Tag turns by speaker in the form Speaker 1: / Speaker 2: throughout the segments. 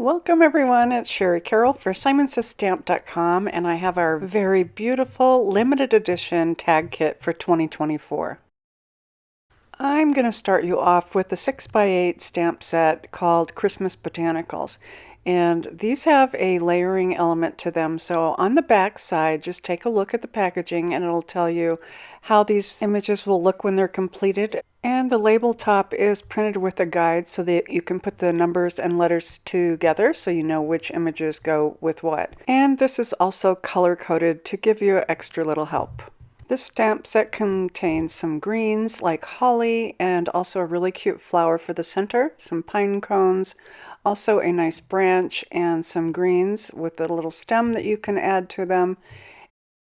Speaker 1: Welcome everyone, it's Shari Carroll for simonsaysstamp.com, and I have our very beautiful limited edition tag kit for 2024. I'm going to start you off with the 6x8 stamp set called Christmas Botanicals. And these have a layering element to them. So on the back side, just take a look at the packaging and it'll tell you how these images will look when they're completed. And the label top is printed with a guide so that you can put the numbers and letters together so you know which images go with what. And this is also color coded to give you extra little help. This stamp set contains some greens like holly and also a really cute flower for the center, some pine cones, also a nice branch and some greens with a little stem that you can add to them.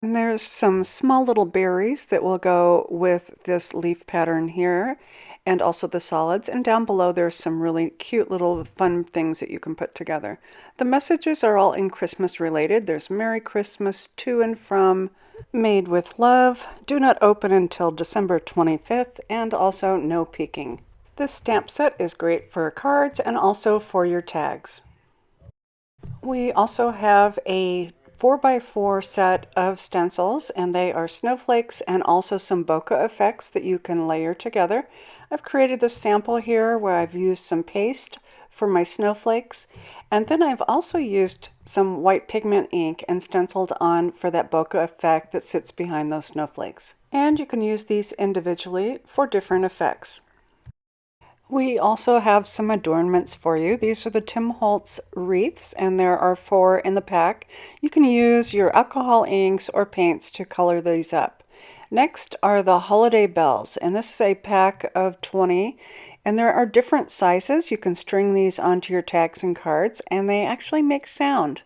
Speaker 1: And there's some small little berries that will go with this leaf pattern here and also the solids. And down below there's some really cute little fun things that you can put together. The messages are all in Christmas related. There's Merry Christmas, to and from, made with love, do not open until December 25th, and also no peeking. This stamp set is great for cards and also for your tags. We also have a 4x4 set of stencils, and they are snowflakes and also some bokeh effects that you can layer together. I've created this sample here where I've used some paste for my snowflakes, and then I've also used some white pigment ink and stenciled on for that bokeh effect that sits behind those snowflakes. And you can use these individually for different effects. We also have some adornments for you. These are the Tim Holtz wreaths, and there are 4 in the pack. You can use your alcohol inks or paints to color these up. Next are the holiday bells, and this is a pack of 20, and there are different sizes. You can string these onto your tags and cards, and they actually make sound.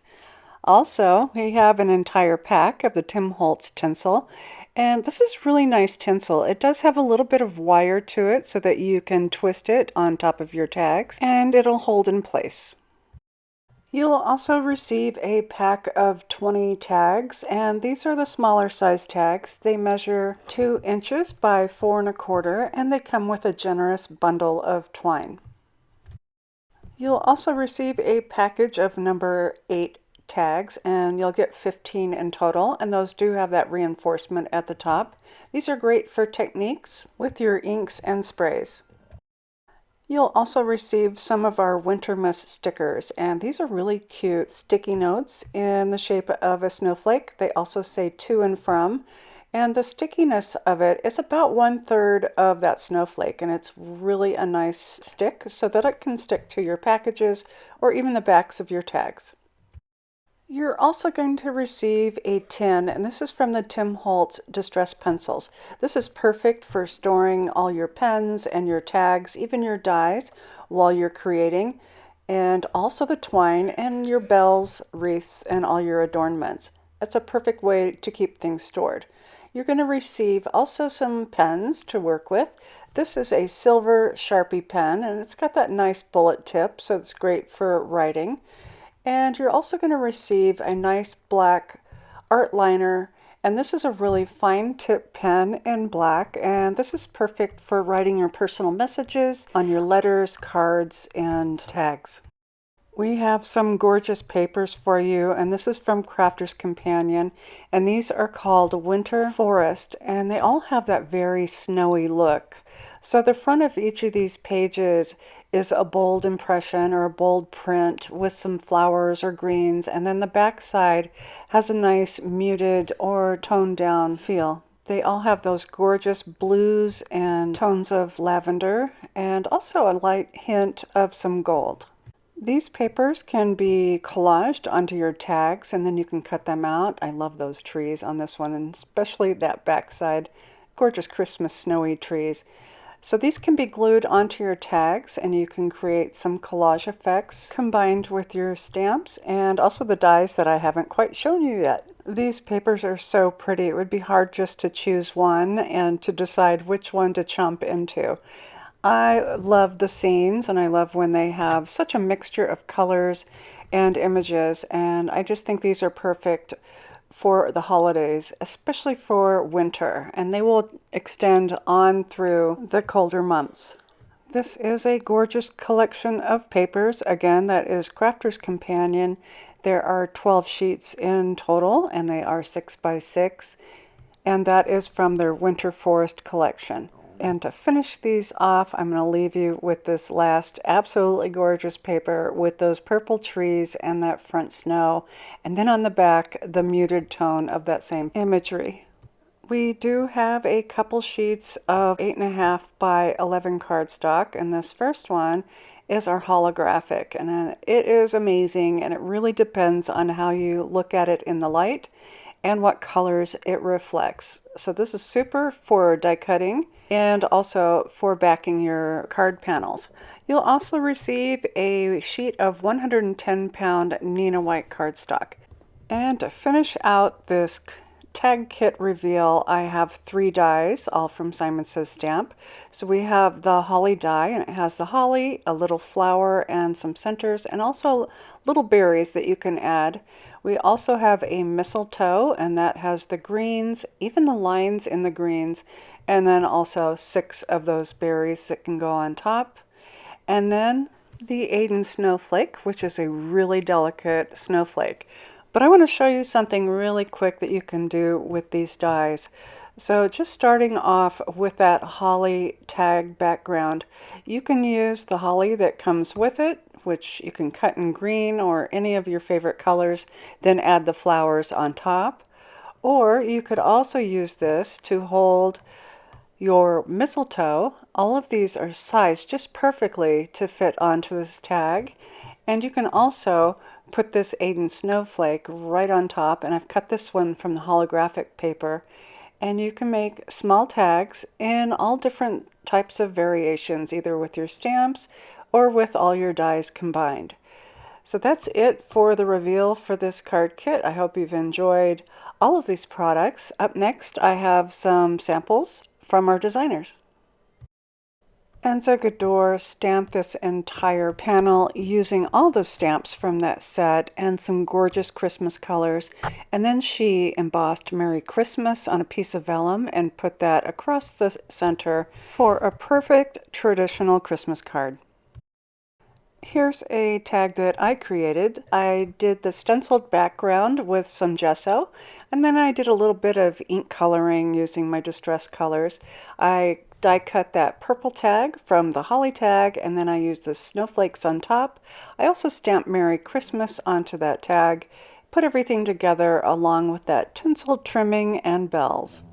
Speaker 1: Also, we have an entire pack of the Tim Holtz tinsel, and this is really nice tinsel. It does have a little bit of wire to it so that you can twist it on top of your tags, and it'll hold in place. You'll also receive a pack of 20 tags, and these are the smaller size tags. They measure 2 inches by 4 1/4, and they come with a generous bundle of twine. You'll also receive a package of number 8 tags, and you'll get 15 in total, and those do have that reinforcement at the top. These are great for techniques with your inks and sprays. You'll also receive some of our winter mist stickers, and these are really cute sticky notes in the shape of a snowflake. They also say to and from, and the stickiness of it is about 1/3 of that snowflake, and it's really a nice stick so that it can stick to your packages or even the backs of your tags. You're also going to receive a tin, and this is from the Tim Holtz Distress Pencils. This is perfect for storing all your pens and your tags, even your dies, while you're creating, and also the twine and your bells, wreaths, and all your adornments. It's a perfect way to keep things stored. You're going to receive also some pens to work with. This is a silver Sharpie pen, and it's got that nice bullet tip, so it's great for writing. And you're also going to receive a nice black art liner, and this is a really fine tip pen in black, and this is perfect for writing your personal messages on your letters, cards, and tags. We have some gorgeous papers for you, and this is from Crafter's Companion, and these are called Winter Forest, and they all have that very snowy look. So the front of each of these pages is a bold impression or a bold print with some flowers or greens, and then the back side has a nice muted or toned down feel. They all have those gorgeous blues and tones of lavender, and also a light hint of some gold. These papers can be collaged onto your tags, and then you can cut them out. I love those trees on this one, and especially that back side. Gorgeous Christmas snowy trees. So these can be glued onto your tags, and you can create some collage effects combined with your stamps and also the dies that I haven't quite shown you yet. These papers are so pretty, it would be hard just to choose one and to decide which one to chomp into. I love the scenes, and I love when they have such a mixture of colors and images, and I just think these are perfect for the holidays, especially for winter, and they will extend on through the colder months. This is a gorgeous collection of papers. Again, that is Crafter's Companion. There are 12 sheets in total, and they are 6 by 6, and that is from their Winter Forest collection. And to finish these off, I'm going to leave you with this last absolutely gorgeous paper with those purple trees and that front snow, and then on the back, the muted tone of that same imagery. We do have a couple sheets of 8.5 by 11 cardstock, and this first one is our holographic, and it is amazing, and it really depends on how you look at it in the light and what colors it reflects. So this is super for die cutting and also for backing your card panels. You'll also receive a sheet of 110-pound Nina White cardstock. And to finish out this tag kit reveal, I have 3 dies, all from Simon Says Stamp. So we have the holly die, and it has the holly, a little flower, and some centers, and also little berries that you can add. We also have a mistletoe, and that has the greens, even the lines in the greens, and then also 6 of those berries that can go on top. And then the Aiden snowflake, which is a really delicate snowflake. But I want to show you something really quick that you can do with these dies. So just starting off with that holly tag background, you can use the holly that comes with it, which you can cut in green or any of your favorite colors, then add the flowers on top. Or you could also use this to hold your mistletoe. All of these are sized just perfectly to fit onto this tag. And you can also put this Aiden snowflake right on top, and I've cut this one from the holographic paper, and you can make small tags in all different types of variations, either with your stamps or with all your dies combined. So that's it for the reveal for this card kit. I hope you've enjoyed all of these products. Up next, I have some samples from our designers. Enza Gador stamped this entire panel using all the stamps from that set and some gorgeous Christmas colors, and then she embossed Merry Christmas on a piece of vellum and put that across the center for a perfect traditional Christmas card. Here's a tag that I created. I did the stenciled background with some gesso, and then I did a little bit of ink coloring using my distress colors. I die cut that purple tag from the holly tag, and then I used the snowflakes on top. I also stamped Merry Christmas onto that tag, put everything together along with that tinsel trimming and bells.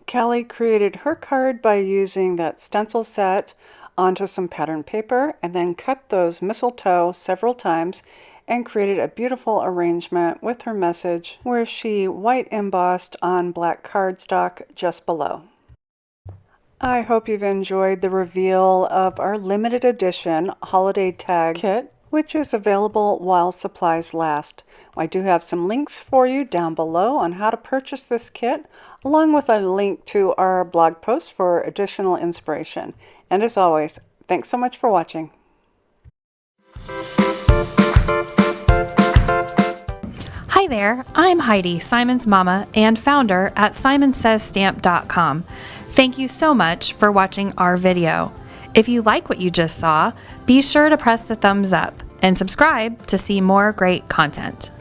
Speaker 1: Callie created her card by using that stencil set onto some pattern paper, and then cut those mistletoe several times and created a beautiful arrangement with her message where she white embossed on black cardstock just below. I hope you've enjoyed the reveal of our limited edition holiday tag kit, which is available while supplies last. I do have some links for you down below on how to purchase this kit, along with a link to our blog post for additional inspiration. And as always, thanks so much for watching.
Speaker 2: Hi there, I'm Heidi, Simon's mama and founder at simonsaysstamp.com. Thank you so much for watching our video. If you like what you just saw, be sure to press the thumbs up and subscribe to see more great content.